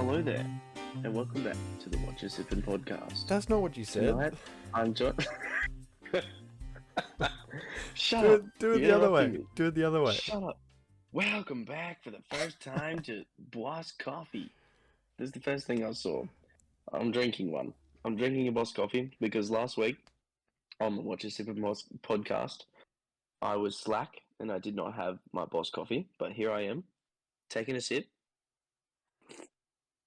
Hello there, and welcome back to the Watcha, Sippin podcast. That's not what you said. Tonight, I'm joined. Shut do up! it, do it the You're other way. interrupting me. Do it the other way. Shut up! Welcome back for the first time to Boss Coffee. This is the first thing I saw. I'm drinking one. I'm drinking a Boss Coffee because last week on the Watcha Sippin podcast, I was slack and I did not have my Boss Coffee, but here I am, taking a sip.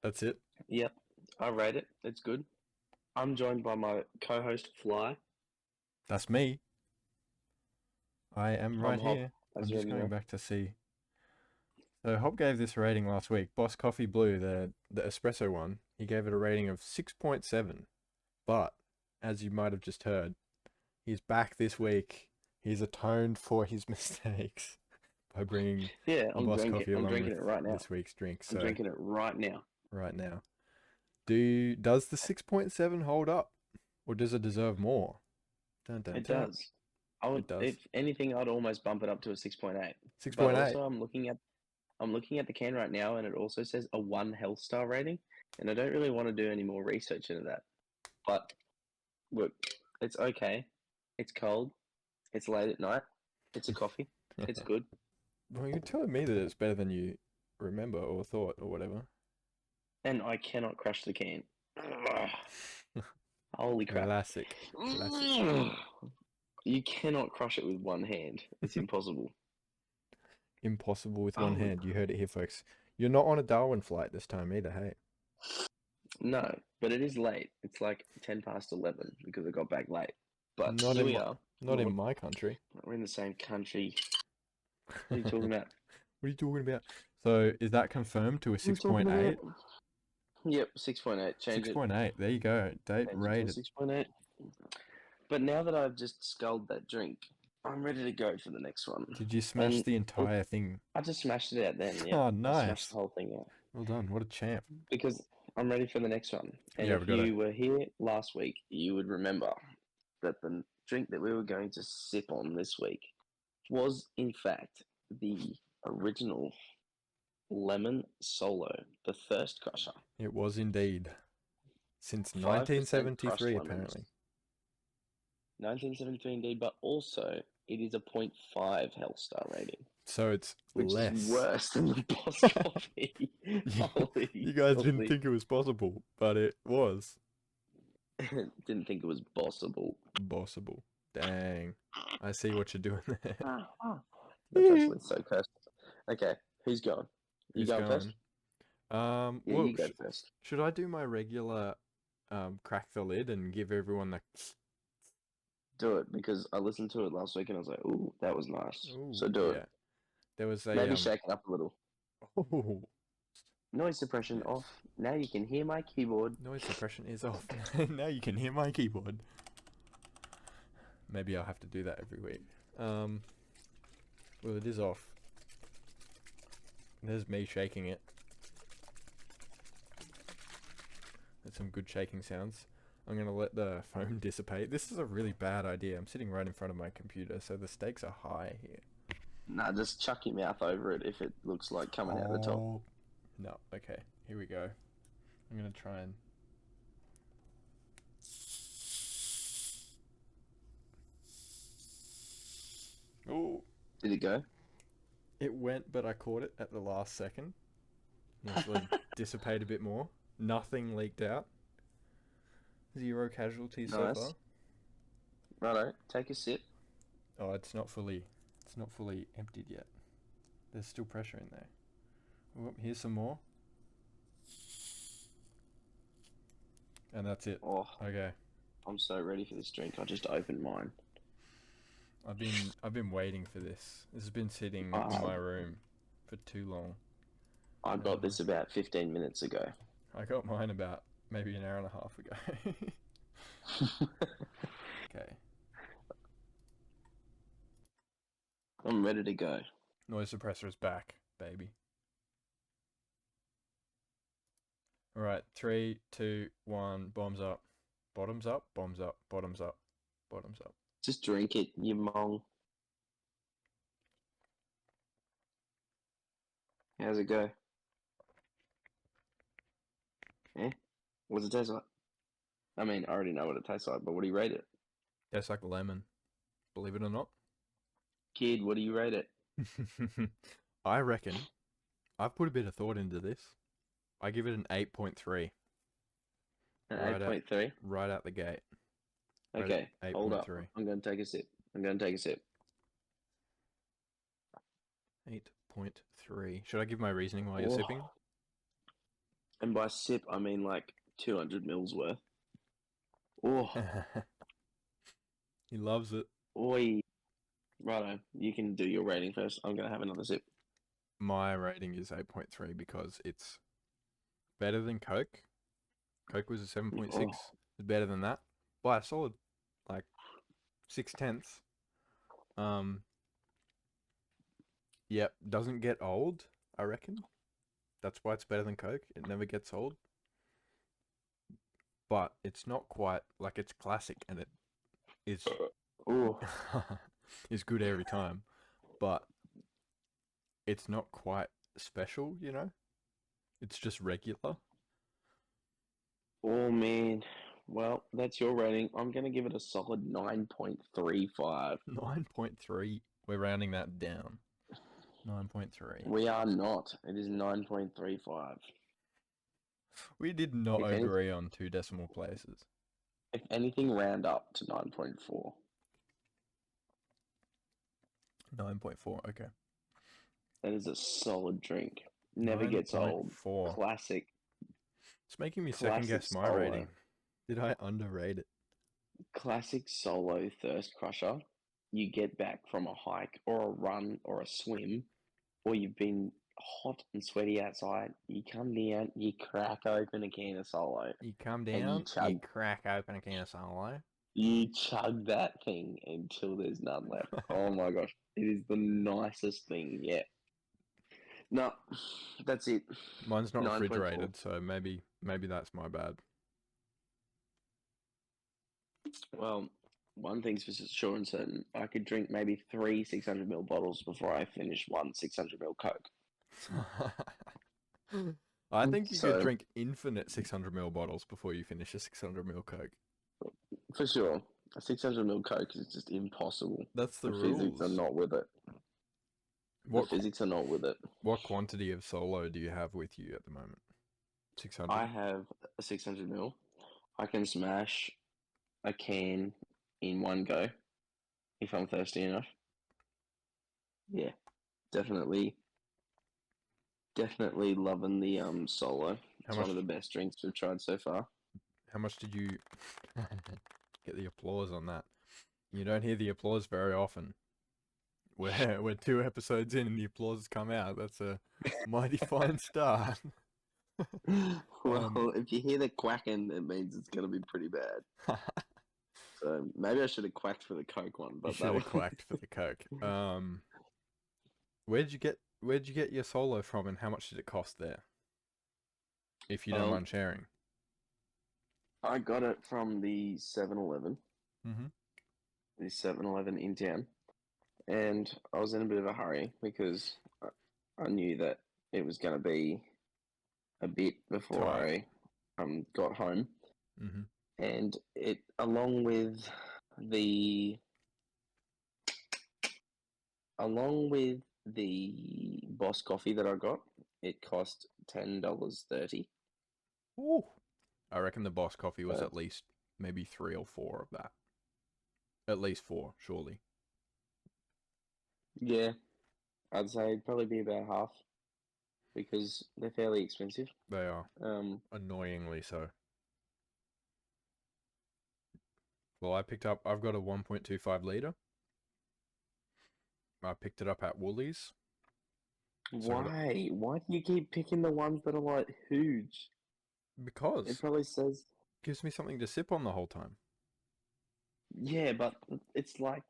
That's it. Yep, I rate it. It's good. I'm joined by my co-host Fly. That's me. I am right Hop, here. as I'm you just know. going back to see. So Hop gave this rating last week. Boss Coffee Blue, the espresso one, he gave it a rating of 6.7. But, as you might have just heard, he's back this week. He's atoned for his mistakes by bringing I'm Boss drinking. Coffee I'm along drinking with it right now. this week's drink. I'm So drinking it right now. right now. Does the 6.7 hold up? Or does it deserve more? Dun, dun, It dun. does. I would, It does. if anything, I'd almost bump it up to a 6.8. 6.8. But also, I'm looking at the can right now, and it also says a 1 health star rating, and I don't really want to do any more research into that. But look, it's okay. It's cold. It's late at night. It's a coffee. It's good. Well, you're telling me that it's better than you remember or thought or whatever. And I cannot crush the can. Holy crap. Classic. You cannot crush it with one hand. It's impossible. Impossible with one Holy hand. You heard it here, folks. You're not on a Darwin flight this time either, hey? No, but it is late. It's like 10 past 11 because I got back late. But Not here in we my, are. not in my country. We're in the same country. What are you talking about? What are you talking about? So is that confirmed to a What are you talking 6.8? about? Yep, 6.8. Change it. 6.8. There you go. Date Change it rated. to 6.8. But now that I've just sculled that drink, I'm ready to go for the next one. Did you smash And the entire thing? I just smashed it out then. Yeah, Oh, I nice. smashed the whole thing out. Well done. What a champ. Because I'm ready for the next one. And Yeah, if we got it. you were here last week, you would remember that the drink that we were going to sip on this week was, in fact, the original Lemon Solo, the Thirst Crusher. It was indeed. Since 5% 1973, crushed lemons. apparently. 1973 indeed, but also it is a 0.5 health star rating, So it's which less. is worse than the Boss Coffee. Holy You guys didn't moly. think it was possible, but it was Didn't think it was possible. possible. Dang. I see what you're doing there. That's actually so cursed. Okay, who's going? You Who's going first? Yeah, Well, you go first. should I do my regular crack the lid and give everyone the Do it, because I listened to it last week and I was like, ooh, that was nice. Ooh, So do yeah. it. There was a Maybe shake it up a little. oh, Noise suppression yes. off. Now you can hear my keyboard. Noise suppression is off. Now you can hear my keyboard. Maybe I'll have to do that every week. Well, it is off. There's me shaking it. That's some good shaking sounds. I'm going to let the phone dissipate. This is a really bad idea. I'm sitting right in front of my computer, so the stakes are high here. Nah, just chuck your mouth over it if it looks like coming out the top. No, okay. Here we go. I'm going to try and... Oh, Did it go? it went, but I caught it at the last second. Usually dissipate a bit more. Nothing leaked out. 0 casualties so Nice. far. Righto, take a sip. Oh, it's not fully emptied yet. There's still pressure in there. Oh, here's some more. And that's it. Oh, Okay. I'm so ready for this drink. I just opened mine. I've been waiting for this. This has been sitting in my room for too long. I got this about 15 minutes ago. I got mine about maybe an hour and a half ago. Okay. I'm ready to go. Noise suppressor's back, baby. Alright, 3, 2, 1, bombs up. Bottoms up, bombs up, bottoms up, bottoms up. Just drink it, you mong. How's it go? Eh? What does it taste like? I mean, I already know what it tastes like, but what do you rate it? Tastes like lemon, believe it or not. Kid, what do you rate it? I reckon I've put a bit of thought into this. I give it an 8.3. An Right out, 8.3? right out the gate. Right Okay, at hold up. 8.3. I'm going to take a sip. I'm going to take a sip. 8.3. Should I give my reasoning while you're Oh, sipping? and by sip, I mean like 200 mils worth. Oh, He loves it. oi. Righto, you can do your rating first. I'm going to have another sip. My rating is 8.3 because it's better than Coke. Coke was a 7.6. Oh, It's better than that by a solid, like, 6/10. Um, yep, doesn't get old, I reckon. That's why it's better than Coke. It never gets old. But it's not quite like it's classic and it is oh, is good every time. But it's not quite special, you know? It's just regular. oh, man. Well, that's your rating. I'm going to give it a solid 9.35. 9.3. We're rounding that down. 9.3. We are not. It is 9.35. We did not If any, agree on 2 decimal places. if anything, round up to 9.4. 9.4. Okay. That is a solid drink. Never gets old. 9.4. Classic, It's making me second classic guess my solo. rating. Did I underrate it? Classic solo thirst crusher. You get back from a hike or a run or a swim, or you've been hot and sweaty outside. You come down, you crack open a can of solo, You come and down, you crack open a can of solo. you chug that thing until there's none left. Oh my gosh, it is the nicest thing yet. No, that's it. Mine's not 9.4. refrigerated, so maybe that's my bad. Well, one thing's for sure and certain. I could drink maybe three 600 ml bottles before I finish one 600 ml Coke. I think you could So, drink infinite 600 ml bottles before you finish a 600 ml Coke. for sure, a 600 ml Coke is just impossible. That's the The physics are rules. not with it. The What physics are not with it. what quantity of solo do you have with you at the moment? 600. I have a 600 ml. I can smash a can in one go if I'm thirsty enough. Yeah, definitely, definitely loving the solo. How It's one much of the best drinks we've tried so far. how much did you get the applause on that? You don't hear the applause very often. We're 2 episodes in and the applause has come out. That's a mighty fine start. Well, if you hear the quacking, it means it's gonna be pretty bad. So maybe I should have quacked for the Coke one, You but should that have one. quacked for the Coke. Where'd you get your solo from and how much did it cost there? If you don't Um, mind sharing. I got it from the 7-Eleven, Mm-hmm. the 7-Eleven in town, and I was in a bit of a hurry because I knew that it was gonna be a bit before Tight. I got home, Mm-hmm. and it the along with the Boss coffee that I got, it cost $10.30. Ooh. I reckon the Boss coffee was So at least maybe 3 or 4 of that. At least 4, surely. yeah, I'd say it'd probably be about half because they're fairly expensive. They are. Um, Annoyingly so. Well, I've got a 1.25 litre. I picked it up at Woolies. So why? Why do you keep picking the ones that are like huge? It because probably says, gives me something to sip on the whole time. yeah, but it's like,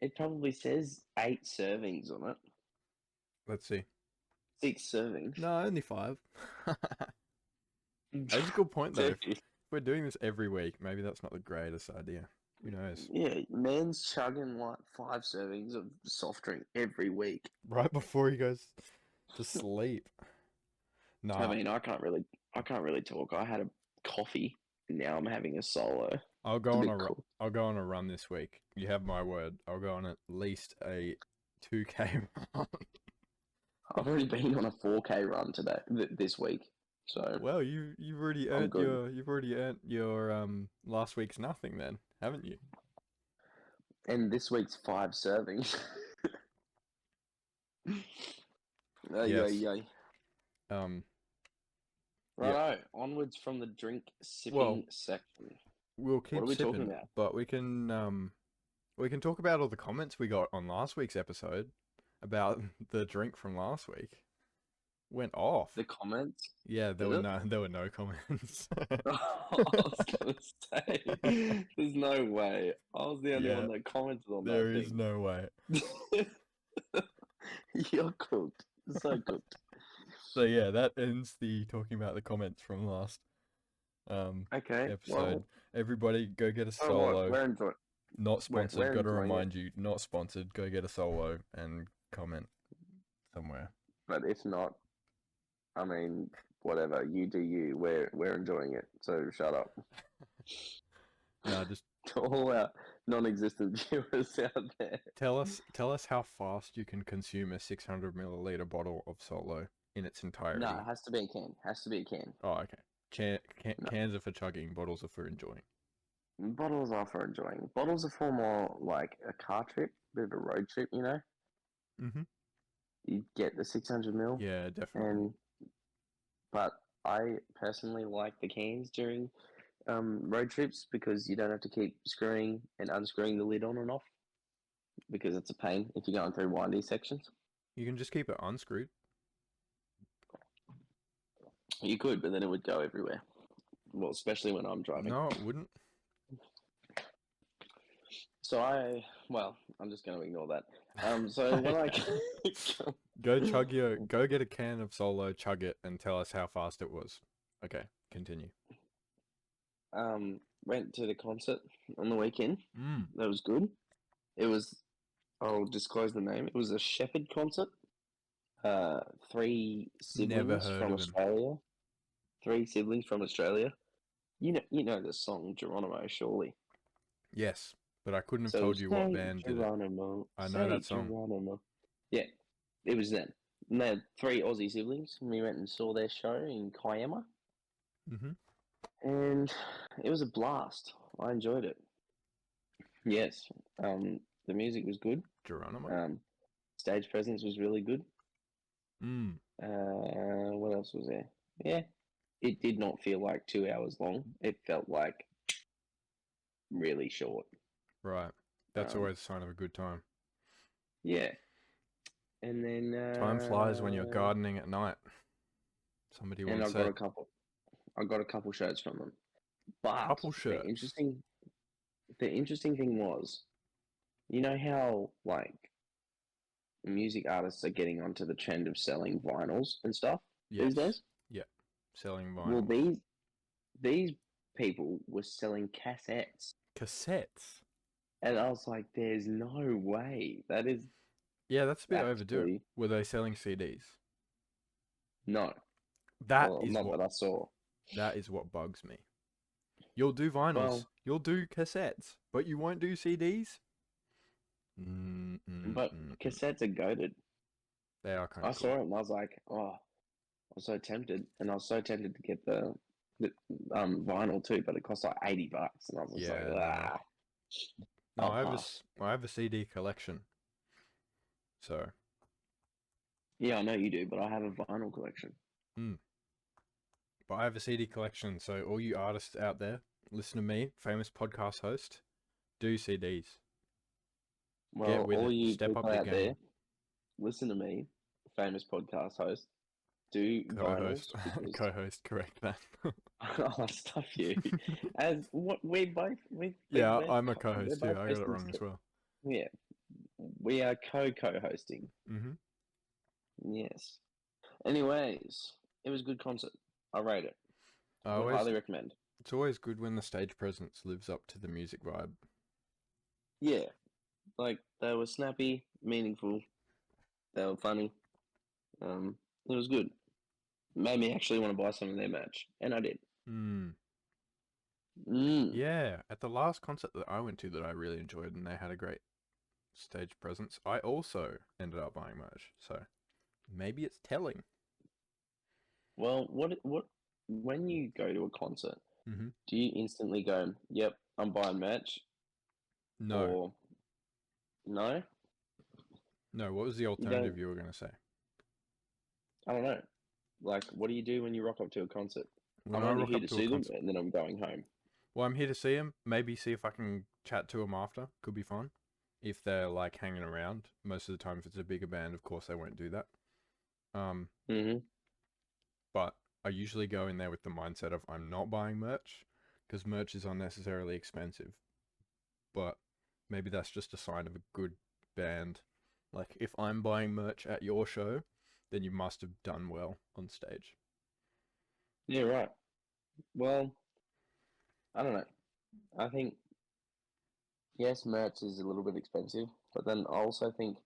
it probably says 8 servings on it. Let's see. 6 servings. No, only 5. That's a good point though. If Dude, we're doing this every week, maybe that's not the greatest idea. Who knows? yeah, man's chugging like 5 servings of soft drink every week. Right before he goes to sleep. I Nah, mean, I can't really talk. I had a coffee. Now I'm having a solo. I'll It's go a on bit cool. I'll go on a run this week. You have my word. I'll go on at least a 2K run. I've already been on a 4K run today, this week, so Well, you've already I'm earned good. your last week's nothing then, haven't you? And this week's 5 servings. Ay, Yes. ay, ay. Um. Yeah. Righto, onwards from the drink Well, sipping section. we'll What are keep we talking sipping, about? but we can talk about all the comments we got on last week's episode about the drink from last week. Went off. The comments? Yeah, Did it? there were no comments. I was gonna say, there's no way. I was the only Yeah, one that commented on that there is thing. no way. You're cooked. So cooked. So yeah, that ends the talking about the comments from last Okay, episode. well, Everybody go get a so what? solo. We're enjoying. Not sponsored. We're Got to enjoying it. remind you, not sponsored. Go get a solo and comment somewhere. But if not, I mean, whatever. You do you. We're enjoying it. So shut up. No, just To all our non-existent viewers out there. tell us how fast you can consume a 600 milliliter bottle of Solo in its entirety. No, it has to be a can. Has to be a can. Oh, okay. No. Cans are for chugging. Bottles are for enjoying. Bottles are for enjoying. Bottles are for more like a car trip, bit of a road trip, you know? Mm-hmm. You get the 600 mil. Yeah, definitely. But I personally like the cans during road trips because you don't have to keep screwing and unscrewing the lid on and off because it's a pain if you're going through windy sections. You can just keep it unscrewed. You could, but then it would go everywhere. Well, especially when I'm driving. No, it wouldn't. So I'm just going to ignore that. So when I Go get a can of Solo, chug it, and tell us how fast it was. Okay, continue. went to the concert on the weekend, Mm. that was good. It was, I'll disclose the name. It was a Shepherd concert. Three Never siblings heard from of him. Australia. Three siblings from Australia. You know the song Geronimo, surely. Yes, but I couldn't have So told you what say band did it. Geronimo, I know say that song. Geronimo. Yeah, it was them. And they had three Aussie siblings, and we went and saw their show in Kiama, Mm-hmm. and it was a blast. I enjoyed it. Yes, the music was good. Geronimo? Stage presence was really good. Mm. What else was there? Yeah, it did not feel like 2 hours long. It felt like really short. Right. That's Um, always a sign of a good time. yeah, and then Time flies when you're gardening at night. Somebody and once I got said. a couple. I got a couple shirts from them. But Couple the shirts. interesting thing was, you know how like music artists are getting onto the trend of selling vinyls and stuff these Yes. days? Yeah. Selling Well, vinyls. these people were selling cassettes, Cassettes. and I was like, "There's no way that is Yeah, that's a bit overdue. actually Were they selling CDs? no, That well, is not what that I saw." that is what bugs me. You'll do vinyls, Well, you'll do cassettes, but you won't do CDs? but cassettes are goaded. They are kind I of cool. saw it and I was like, "Oh, I'm so tempted," and I was so tempted to get the vinyl too, but it cost like $80, and I was just like, Yeah, no. ah, No, I'll pass. I have a CD collection. So, Yeah, I know you do, but I have a vinyl collection. but I have a CD collection, so all you artists out there, listen to me, famous podcast host, do CDs. Well, Get with all it. you Step up people your out there, game. listen to me, famous podcast host, do vinyls Co-host. because Co-host, correct that. I'll stuff you. As what we Yeah, we're, I'm a we're co-host too. both I got it hosting. wrong as well. Yeah, we are co-hosting. Mm-hmm. Yes. Anyways, it was a good concert. I rate it. I Would always, highly recommend. it's always good when the stage presence lives up to the music vibe. Yeah, like they were snappy, meaningful. They were funny. It was good. made me actually want to buy some of their merch, and I did. Hmm. Mm. Yeah, at the last concert that I went to that I really enjoyed, and they had a great stage presence, I also ended up buying merch. So maybe it's telling. Well, when you go to a concert, Mm-hmm. do you instantly go, "Yep, I'm buying merch," No, or no? no. What was the You don't. alternative you were going to say? I don't know. Like, what do you do when you rock up to a concert? When I'm I only rock here up to to a see them, concert, and then I'm going home. well, I'm here to see him. Maybe see if I can chat to him after. Could be fun. If they're like hanging around. Most of the time, if it's a bigger band, of course they won't do that. Um, Mm-hmm. but I usually go in there with the mindset of I'm not buying merch because merch is unnecessarily expensive. But maybe that's just a sign of a good band. Like if I'm buying merch at your show, then you must have done well on stage. Yeah, right. Well, I don't know. I think yes, merch is a little bit expensive, but then I also think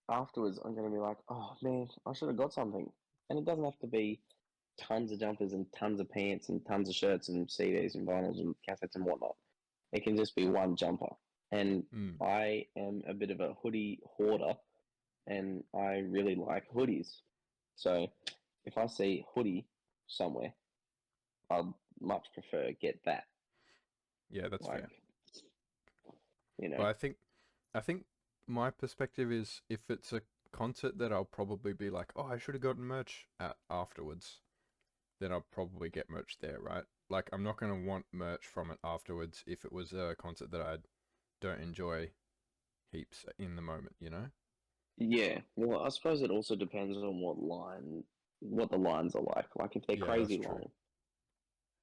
afterwards I'm gonna be like, oh man, I should have got something, and it doesn't have to be tons of jumpers and tons of pants and tons of shirts and CDs and vinyls and cassettes and whatnot. It can just be one jumper. And Mm. I am a bit of a hoodie hoarder, and I really like hoodies. So if I see hoodie somewhere, I'd much prefer get that. Yeah, that's fair. Like, you But know, I think my perspective is if it's a concert that I'll probably be like, oh, I should have gotten merch at afterwards, then I'll probably get merch there, right? Like I'm not gonna want merch from it afterwards if it was a concert that I don't enjoy heaps in the moment, you know? yeah. Well, I suppose it also depends on what the lines are like. Like if they're Yeah, that's crazy true. long,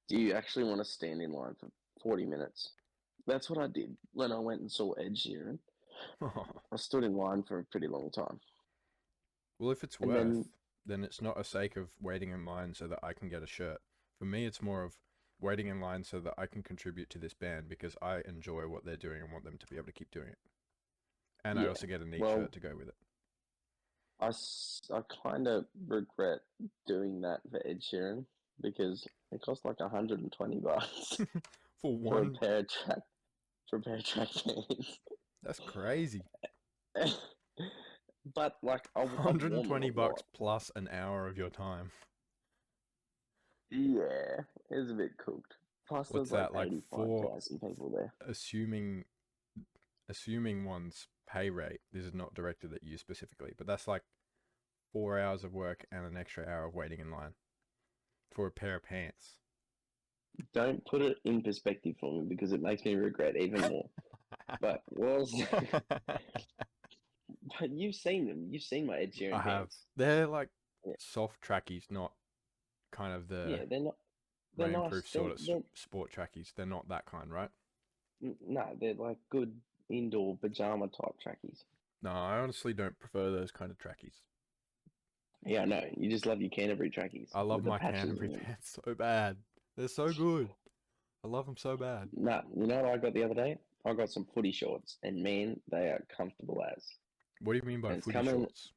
do you actually want to stand in line for 40 minutes? That's what I did when I went and saw Ed Sheeran. I stood in line for a pretty long time. Well, if it's And then, worth, then it's not a sake of waiting in line so that I can get a shirt. For me, it's more of waiting in line so that I can contribute to this band because I enjoy what they're doing and want them to be able to keep doing it. And I yeah, also get a neat well, shirt to go with it. I kind of regret doing that for Ed Sheeran because it cost like $120 For for a one, pair of track for a pair of track pants. that's crazy. But like, I wore them 120 a bucks lot. plus an hour of your time. Yeah, it was a bit cooked. Plus, What's there's like that like for 85,000 people there. assuming one's pay rate? This is not directed at you specifically, but that's like 4 hours of work and an extra hour of waiting in line for a pair of pants. Don't put it in perspective for me because it makes me regret even more. But was but you've seen them. You've seen my Ed I Sheeran have. pants. They're like Yeah, soft trackies, not kind of the yeah, they're not. They're nice. rainproof sort of sport trackies. They're not that kind, right? No, they're like good indoor pajama type trackies. No, I honestly don't prefer those kind of trackies. Yeah, I know. You just love your Canterbury trackies I love with the my patches Canterbury in them. pants so bad. They're so good. I love them so bad. Nah, you know what I got the other day? I got some footy shorts, and man, they are comfortable as. What do you mean by And it's footy coming. shorts?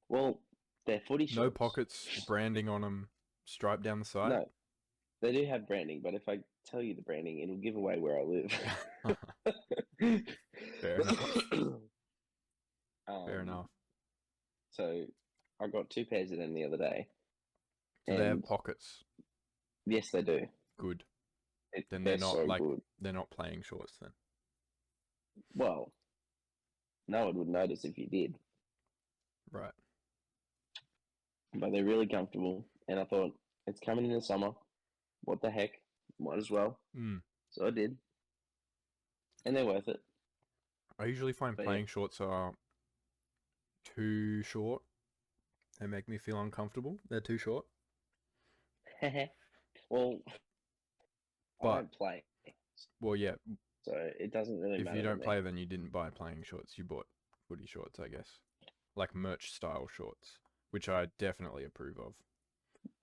Well, they're footy No shorts. pockets, branding on them, stripe down the side. No, they do have branding, but if I tell you the branding, it'll give away where I live. Fair enough. Fair um, enough. so I got two pairs of them the other day, Do they have and pockets? yes, they do. Good. Then They're so good. they're not playing shorts then. Well, no one would notice if you did, Right. but they're really comfortable. And I thought it's coming in the summer. What the heck? Might as well. Mm. So I did, and they're worth it. I usually find But playing shorts are too short. They make me feel uncomfortable. They're too short. yeah. Well, I But don't play, well, yeah. so it doesn't really If you matter to don't me. play, then you didn't buy playing shorts. You bought footy shorts, I guess, like merch style shorts, which I definitely approve of.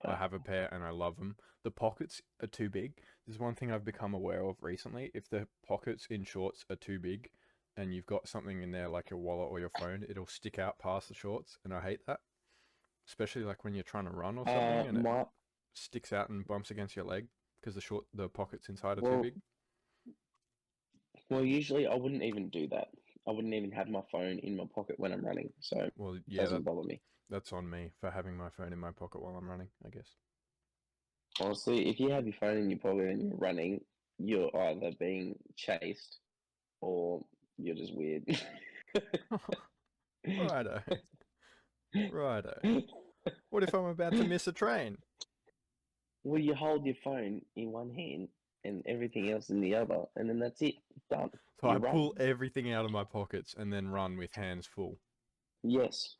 I But have a pair and I love them. The pockets are too big. There's one thing I've become aware of recently. If the pockets in shorts are too big and you've got something in there like your wallet or your phone, it'll stick out past the shorts, and I hate that. especially like when you're trying to run or something, and it my sticks out and bumps against your leg because the pockets inside are too well, big. well, usually I wouldn't even do that. I wouldn't even have my phone in my pocket when I'm running, so it Well, yeah, doesn't bother me. that's on me for having my phone in my pocket while I'm running, I guess. Honestly, if you have your phone in your pocket and you're running, you're either being chased or you're just weird. Righto, righto. What if I'm about to miss a train? Well, you hold your phone in one hand and everything else in the other, and then that's it. Done. So I You're pull running. everything out of my pockets and then run with hands full. Yes,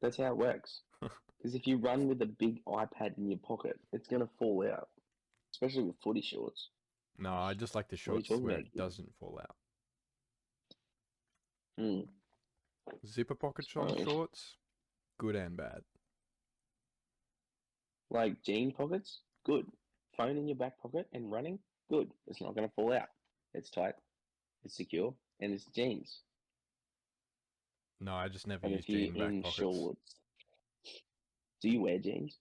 that's how it works. Because if you run with a big iPad in your pocket, it's gonna fall out, especially with footy shorts. No, I just like the What are you shorts talking where about, it kid? doesn't fall out. Hmm. Zipper pocket Oh. shorts, good and bad. Like jean pockets, good. Phone in your back pocket and running, good. It's not gonna fall out. It's tight, it's secure, and it's jeans. No, I just never And use if you're jean back in pockets. shorts, do you wear jeans?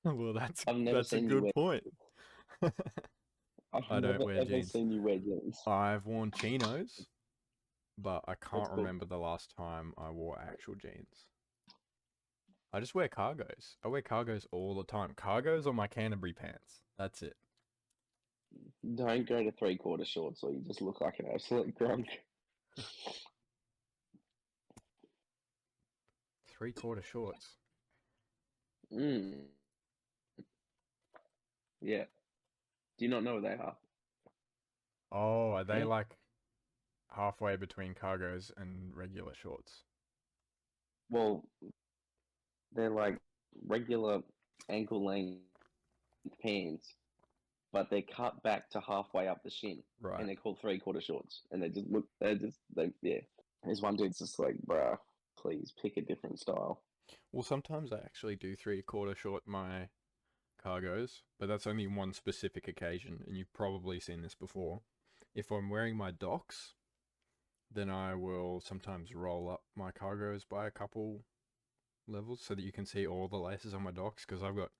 Well, I've never that's a seen you good wear. point. I've I don't never wear ever jeans. seen you wear jeans. I've worn chinos, but I That's can't cool. remember the last time I wore actual jeans. I just wear cargos. I wear cargos all the time. Cargos or my Canterbury pants. That's it. Don't go to three-quarter shorts or you just look like an absolute drunk. 3/4 shorts. Mm, yeah. Do you not know what they are? Oh, are they Yeah. like halfway between cargos and regular shorts? Well, they're like regular ankle length pants, but they're cut back to halfway up the shin, Right. and they're called three-quarter shorts. And yeah. There's one dude's just like, bruh, please pick a different style. Well, sometimes I actually do 3/4 short my cargos, but that's only one specific occasion, and you've probably seen this before. If I'm wearing my docks, then I will sometimes roll up my cargos by a couple levels so that you can see all the laces on my docks, because I've got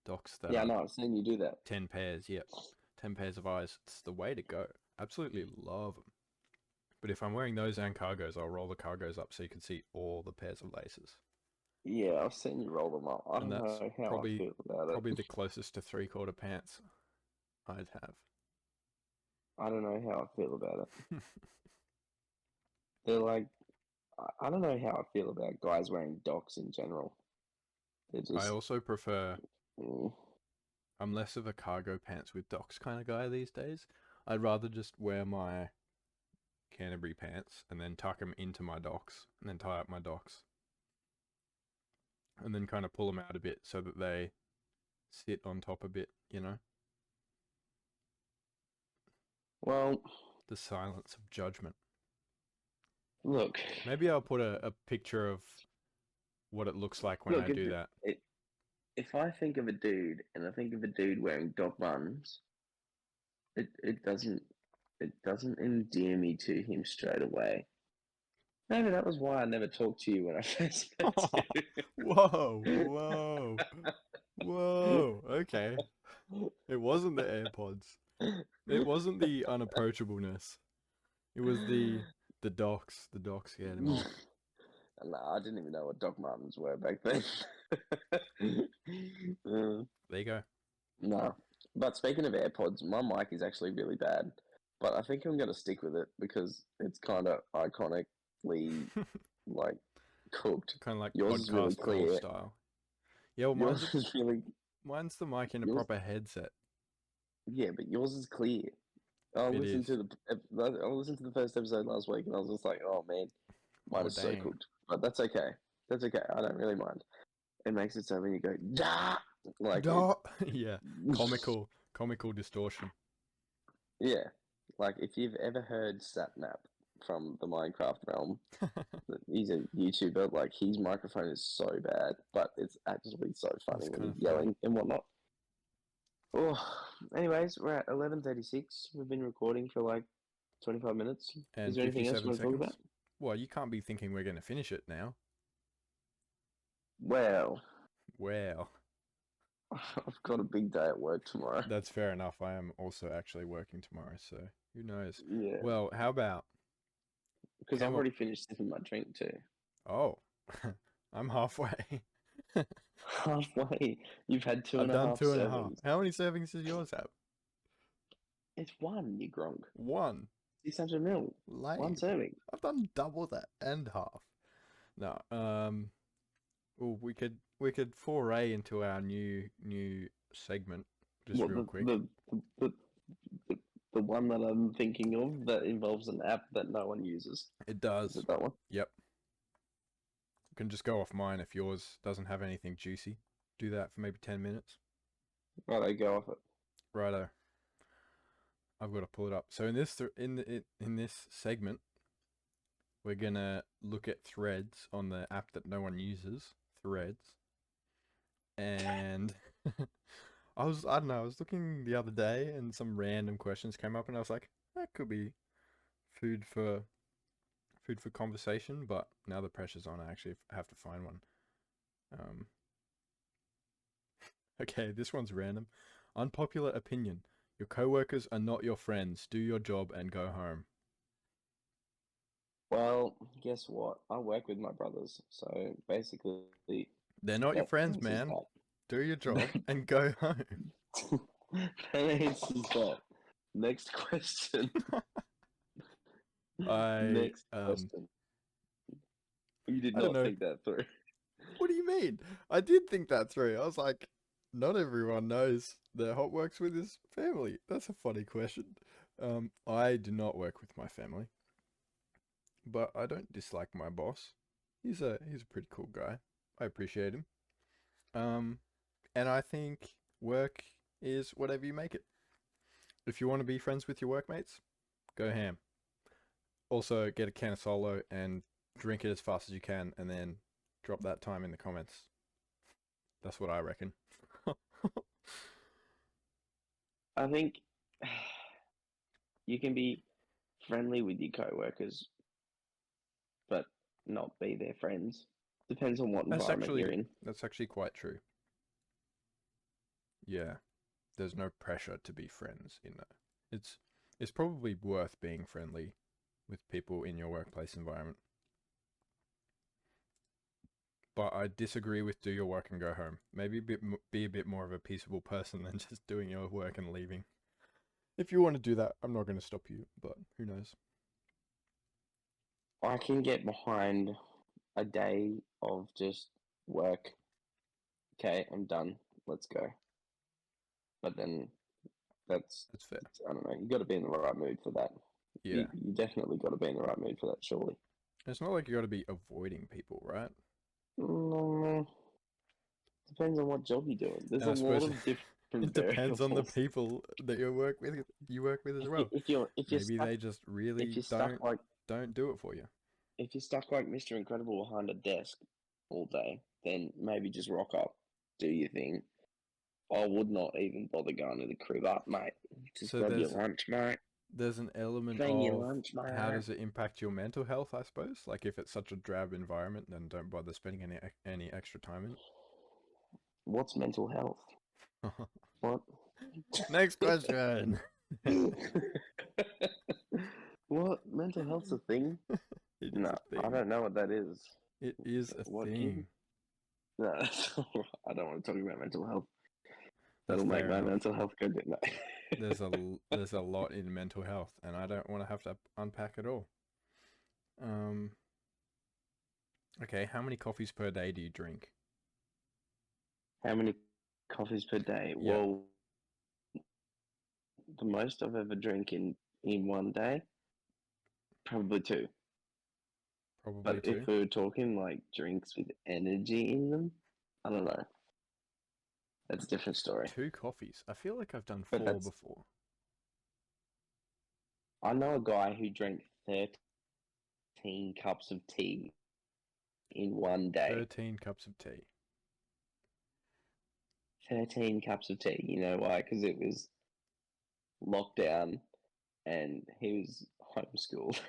docks that Yeah, I are know. I've seen you do that. 10 pairs. Yep, 10 pairs of eyes. It's the way to go. Absolutely love them. But if I'm wearing those and cargos, I'll roll the cargos up so you can see all the pairs of laces. Yeah, I've seen you roll them up. I And don't that's know how I probably feel about probably it. the closest to 3/4 pants I'd have. I don't know how I feel about it. They're like, I don't know how I feel about guys wearing docks in general. They're I just, also prefer, mm, I'm less of a cargo pants with docks kind of guy these days. I'd rather just wear my Canterbury pants and then tuck them into my docks and then tie up my docks and then kind of pull them out a bit so that they sit on top a bit, you know? well, The silence of judgment. look, Maybe I'll put a picture of what it looks like when I look. do that. If I think of a dude and I think of a dude wearing dog buns, it doesn't endear me to him straight away. Maybe that was why I never talked to you when I first met Whoa, whoa, whoa. Okay. It wasn't the AirPods. you. It wasn't the unapproachableness. It was the docks. The docks scared him off. Nah, I didn't even know what Doc Martens were back then. Uh, There you go. no. But speaking of AirPods, my mic is actually really bad. But I think I'm going to stick with it because it's kind of iconically, like, cooked. Kind of like Yours is really podcast call clear. style. Yeah, well, Yours is really, mine's the mic in a yours, proper headset. yeah, but yours is clear. It is. I listened to the first episode last week and I was just like, oh man, mine Oh, is so dang. cooked. But that's okay. That's okay. I don't really mind. It makes it so when you go, da, like it, Duh. Yeah. Comical distortion. yeah. Like if you've ever heard Satnap from the Minecraft realm, he's a YouTuber. Like his microphone is so bad, but it's actually so funny That's when kind he's of funny. yelling and whatnot. Oh, anyways, we're at 11:36. We've been recording for like 25 minutes. Is And there anything else you 57 want to talk about? seconds. Well, you can't be thinking we're going to finish it now. Well, Wow. I've got a big day at work tomorrow. That's fair enough. I am also actually working tomorrow, so who knows? Yeah, Well, how about because I've Camel? already finished sipping my drink too. Oh, I'm halfway. Halfway, you've had two I've and a done half 2.5. servings. How many servings does yours have? It's one, you gronk. One. 600 mil. One Lame. serving. I've done double that and half. No, well, we could foray into our new segment just What real quick. the, the the one that I'm thinking of that involves an app that no one uses. It Is does. it that one? Yep. You can just go off mine if yours doesn't have anything juicy. Do that for maybe 10 minutes. Right, I go off it. Righto. I've got to pull it up. So in this segment, we're gonna look at threads on the app that no one uses, Threads. And I don't know, I was looking the other day and some random questions came up and I was like, that could be food for conversation, but now the pressure's on, I actually have to find one. Um, okay, this one's random. Unpopular opinion. Your coworkers are not your friends. Do your job and go home. Well, guess what? I work with my brothers, so basically They're not your that friends, answers man. Do your job and go home. that. That answers that. Next question. Next I question. You did don't not know. think that through. What do you mean? I did think that through. I was like, not everyone knows that Hot works with his family. That's a funny question. I do not work with my family, but I don't dislike my boss. He's a pretty cool guy. I appreciate him. Um, and I think work is whatever you make it. If you want to be friends with your workmates, go ham. Also, get a can of Solo and drink it as fast as you can, and then drop that time in the comments. That's what I reckon. I think you can be friendly with your coworkers, but not be their friends. Depends on what environment you're in. That's actually quite true. Yeah, there's no pressure to be friends in there. It's probably worth being friendly with people in your workplace environment. But I disagree with do your work and go home. Maybe be a bit more of a peaceable person than just doing your work and leaving. If you want to do that, I'm not going to stop you, but who knows? I can get behind a day of just work. Okay, I'm done. Let's go. But then That's fair. I don't know. You got to be in the right mood for that. Yeah. You definitely got to be in the right mood for that, surely. It's not like you got to be avoiding people, right? Mm, depends on what job you're doing. There's And a I lot suppose of different it depends on the variables. people that you work with. You work with as If, well. if you're Maybe stuck they just if really you're stuck like don't do it for you. if you're stuck like Mr. Incredible behind a desk all day, then maybe just rock up, do your thing. I would not even bother going to the crib up, mate. Just So grab your lunch, mate. there's an element Bring your of lunch, how mate. does it impact your mental health, I suppose? Like if it's such a drab environment, then don't bother spending any extra time What's mental health? in it. What? Next question. What? Mental health's a thing? It is No, a I thing. don't know what that is. It is a What thing. can? No, I don't want to talk about mental health. That's That'll make fair my enough. mental health go down. There's a lot in mental health, and I don't want to have to unpack it all. Um. Okay, how many coffees per day do you drink? How many coffees per day? Yep, Well, the most I've ever drank in one day, probably two. probably But if two. we were talking like drinks with energy in them, I don't know. That's a different story. 2 coffees. I feel like I've done But 4 that's before. I know a guy who drank 13 cups of tea in one day. 13 cups of tea. 13 cups of tea. You know why? Because it was lockdown and he was homeschooled.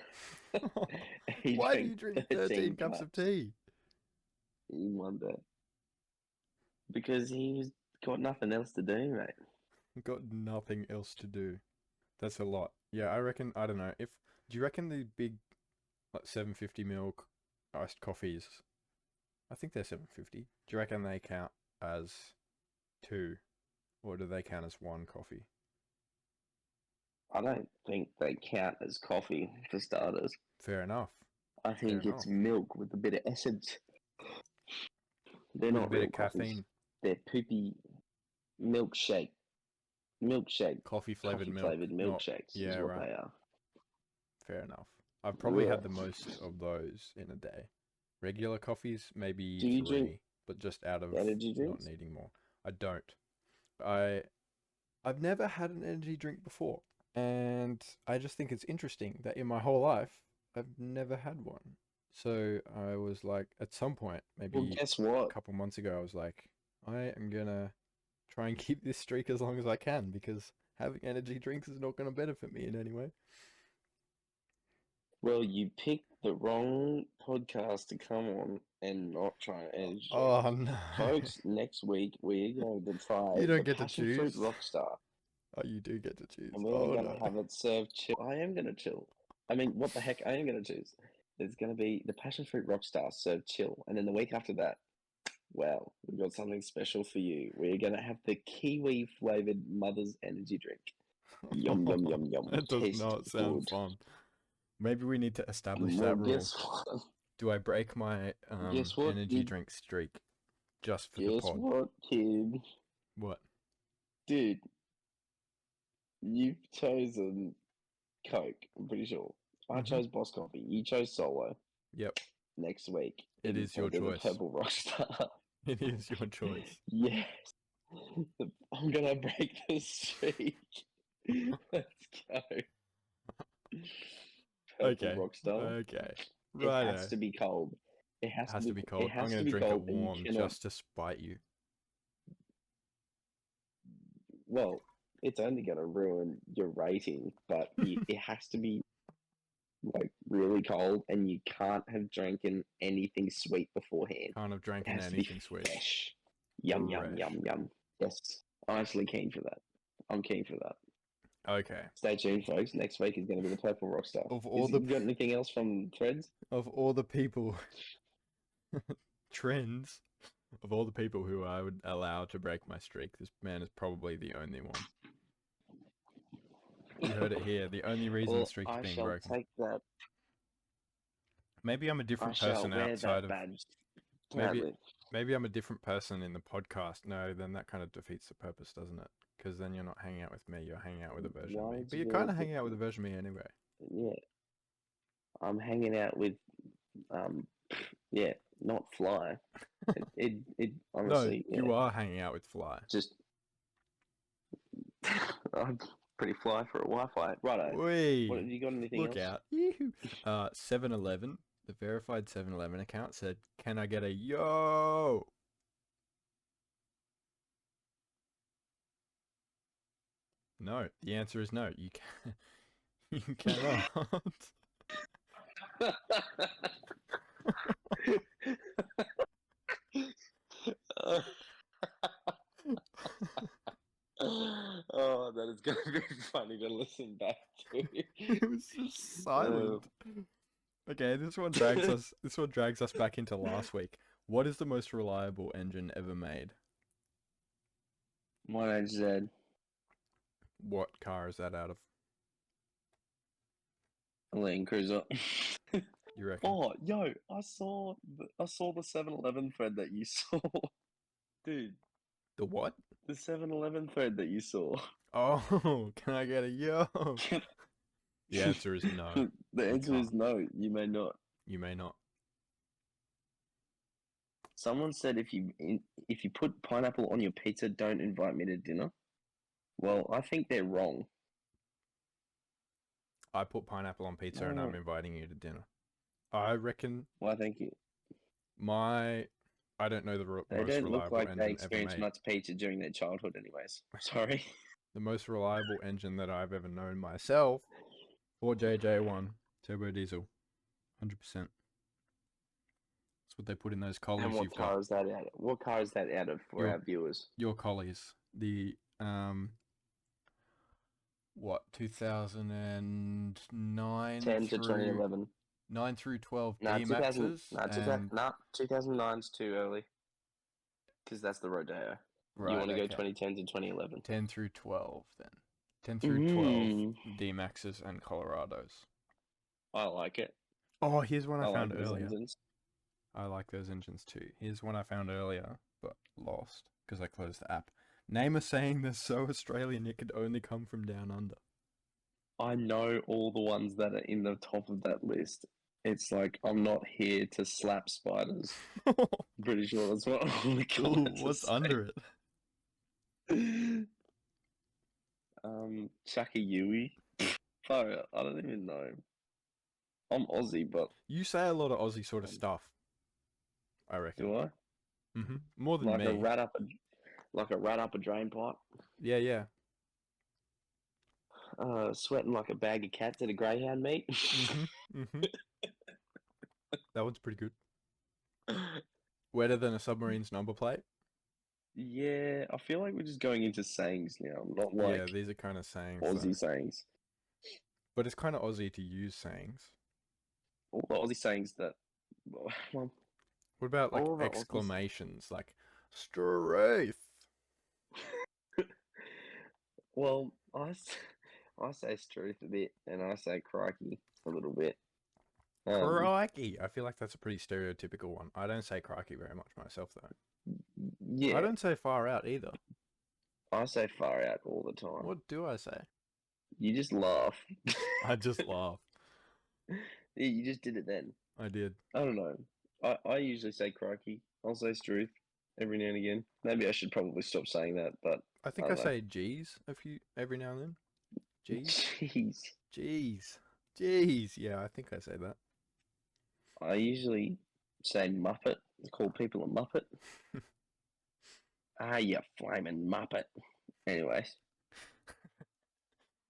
He Why do drank you drink 13 13 cups of cups tea? in one day. Because he's got nothing else to do, mate. Got nothing else to do. That's a lot. Yeah, I reckon. I don't know. Do you reckon the big, like 750 ml iced coffees? I think they're 750. Do you reckon they count as two, or do they count as one coffee? I don't think they count as coffee for starters. Fair enough. I Fair think it's enough. milk with a bit of essence. They're With a not bit real of coffees. caffeine. They're poopy milkshake. Coffee flavored Coffee milk. flavored Not. milkshakes Yeah, is what right. they are. Fair enough. I've probably Ugh. had the most of those in a day. Regular coffees, maybe Do you drink 3, but just out of energy not drinks? needing more. I don't. I I've never had an energy drink before, and I just think it's interesting that in my whole life I've never had one. So I was like, at some point, Well, maybe guess a what? couple months ago, I was like, I am gonna try and keep this streak as long as I can because having energy drinks is not gonna benefit me in any way. Well, you picked the wrong podcast to come on and not try an energy drink. Oh no. Folks, next week we're going to try You don't the get to passion fruit choose. Rockstar. Oh, you do get to choose. And we're Oh going no. to have it served chill. I am going to chill. I mean, what the heck? I am going to choose. It's going to be the passion fruit Rockstar served chill. And then the week after that, well, we've got something special for you. We're going to have the kiwi flavored mother's energy drink. Yum, yum, yum, yum. That does Taste not sound good. fun. Maybe we need to establish Well, that rule. guess what? Do I break my Guess what, energy kid? drink streak just for the Guess pod? what, kid? What? Dude, you've chosen Coke, I'm pretty sure. I Mm-hmm. chose Boss Coffee. You chose Solo. Yep. Next week, It it is is going your to be the choice. Purple Rockstar. It is your choice. Yes. I'm going to break the streak. Let's go. Purple Okay. Rockstar. Okay. It has Righto. to be cold. It It has to has to be. be It cold. I'm has gonna to be drink it cold, and you warm cannot. just to spite you. Well, it's only going to ruin your rating, but it has to be like really cold, and you can't have drinking anything sweet beforehand. Can't have It drinking has to be anything sweet. fresh. Yum yum Fresh. yum yum. Yes, I'm actually keen for that. I'm keen for that. Okay. Stay tuned, folks. Next week is going to be the Purple Rockstar. Of all You the got anything else from Threads? of all the people trends of all the people who I would allow to break my streak, this man is probably the only one. You heard it here. The only reason the Well, streak is I being shall broken. take that. Maybe I'm a I different shall person wear outside that of. badge Maybe proudly. maybe I'm a different person in the podcast. No, then that kind of defeats the purpose, doesn't it? Because then you're not hanging out with me. You're hanging out with a version Why of me. would But you you're be kind like of hanging out with a different? version of me anyway. Yeah, I'm hanging out with um, yeah, not Fly. It No, honestly, yeah, you are hanging out with Fly. just I'm pretty fly for a Wi-Fi. Righto. What Whee! have you got? Anything Look else? out. Yee-hoo. 7-Eleven, the verified 7-Eleven account said, "Can I get a yo?" No, the answer is no. You can you cannot. Oh, that is going to be funny to listen back to. It was just silent. Okay, this one drags us back into last week. What is the most reliable engine ever made? 1HZ. What car is that out of? Land Cruiser. You reckon? Oh, yo, I saw the 7-Eleven thread that you saw. Dude, The what? the 7-Eleven thread that you saw. Oh, can I get a yo? The answer is no. The You answer is can't. no, you may not. You may not. Someone said if you put pineapple on your pizza, don't invite me to dinner. Well, I think they're wrong. I put pineapple on pizza and I'm Oh, inviting you to dinner. I reckon why, thank you. I don't know the They most don't look reliable like they engine ever experienced made. much pizza during their childhood, anyways. Sorry. The most reliable engine that I've ever known myself, 4JJ1 turbo diesel, 100%. That's what they put in those And collies what you've car got. is that out of? What car is that out of for Your our viewers? your collies. The what 2009 10 to through 2011. 9 through 12 No, D 2000. Maxes No, 2000. and No, 2009's too early. Because that's the Rodeo. You right, want to go okay. 2010 to 2011. 10 through 12 then. 10 through 12 Mm, D Maxes and Colorados. I like it. Oh, here's one I I like found those earlier. engines. I like those engines too. Here's one I found earlier, but lost because I closed the app. Name a saying that's so Australian it could only come from down under. I know all the ones that are in the top of that list. It's like, I'm not here to slap spiders. I'm pretty sure that's what all the Ooh, comments what's are under it? saying. Chucky Yui. Far out. I don't even know. I'm Aussie, but You say a lot of Aussie sort of stuff, I reckon. do I? More than Like a me. rat up a drain pipe. Yeah, yeah. Sweating like a bag of cats at a greyhound meet. That one's pretty good. Wetter than a submarine's number plate. Yeah, I feel like we're just going into sayings now, not Yeah, like these are kind of sayings Aussie though. sayings. But it's kind of Aussie to use sayings. All the Aussie sayings that, well, What about like all the Aussies. exclamations, like strafe? Well, I say truth a bit, and I say crikey a little bit. Crikey! I feel like that's a pretty stereotypical one. I don't say crikey very much myself though. Yeah, I don't say far out either. I say far out all the time. What do I say? You just laugh. I just laugh. Yeah, you just did it then. I did. I don't know. I usually say crikey. I'll say truth every now and again. Maybe I should probably stop saying that, but I think I don't know. say G's every now and then. G's? Jeez. G's. G's. Yeah, I think I say that. I usually say muppet. I call people a muppet. Ah, you flaming muppet. Anyways,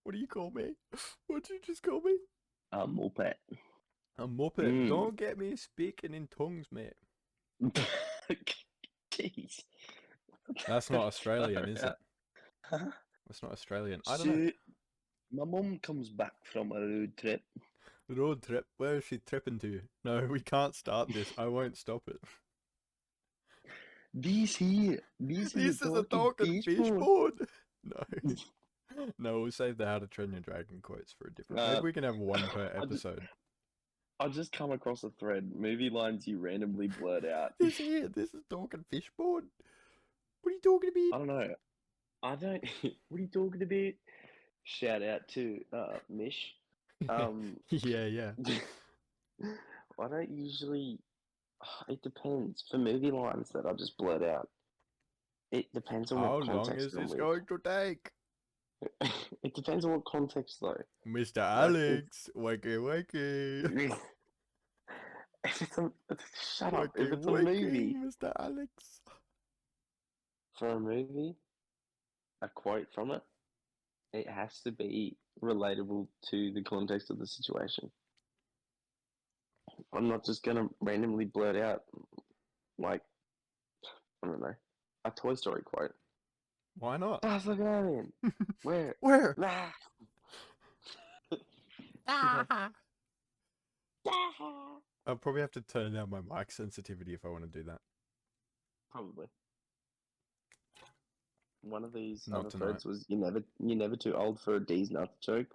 What do you call me? What'd you just call me? a muppet. A muppet. Don't get me speaking in tongues, mate. Jeez. That's not Australian, is it? Huh? That's not Australian. I don't know. So, my mum comes back from a road trip. Road trip. Where is she tripping to? No, we can't start this. I won't stop it. This This is a talking fish board. No. No, we'll save the How to Train Your Dragon quotes for a different. Maybe we can have one per episode. I just come across a thread. Movie lines you randomly blurt out. This is talking fish board. What are you talking I about? don't know. I don't. What are you talking about? Shout out to Mish. Yeah. I don't usually. It depends. For movie lines that I just blurt out, it depends on How what long context is I'm this with. going to take? It depends on what context though. Mr. Like, Alex, wakey. Shut up. If it's a Wakey, movie, Mr. Alex. for a movie, a quote from it, it has to be relatable to the context of the situation. I'm not just gonna randomly blurt out, like, I don't know, a Toy Story quote. Why not? Buzz Lightyear. Where? Where? Ah. I'll probably have to turn down my mic sensitivity if I want to do that. Probably. One of these Not other tonight. threads was you're never too old for a Deez nuts joke.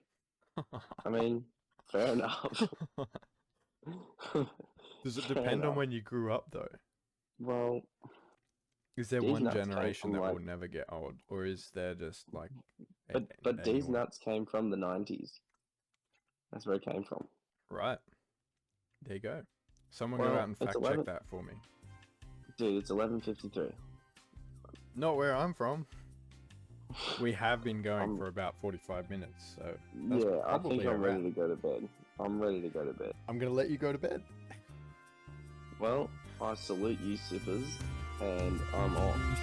I mean, fair enough. Does it Fair depend on enough. when you grew up though? Well, Is there Deez one nuts came generation from, that like, will never get old, or is there just like? but Deez anyone? nuts came from the 90s. That's where it came from. Right. There you go. Someone Well, go out and it's fact 11 check that for me. Dude, it's 11:53. Not where I'm from. We have been going for about 45 minutes, so that's Yeah, I probably think a I'm wrap. ready to go to bed. I'm ready to go to bed. I'm gonna let you go to bed. Well, I salute you, sippers, and I'm off.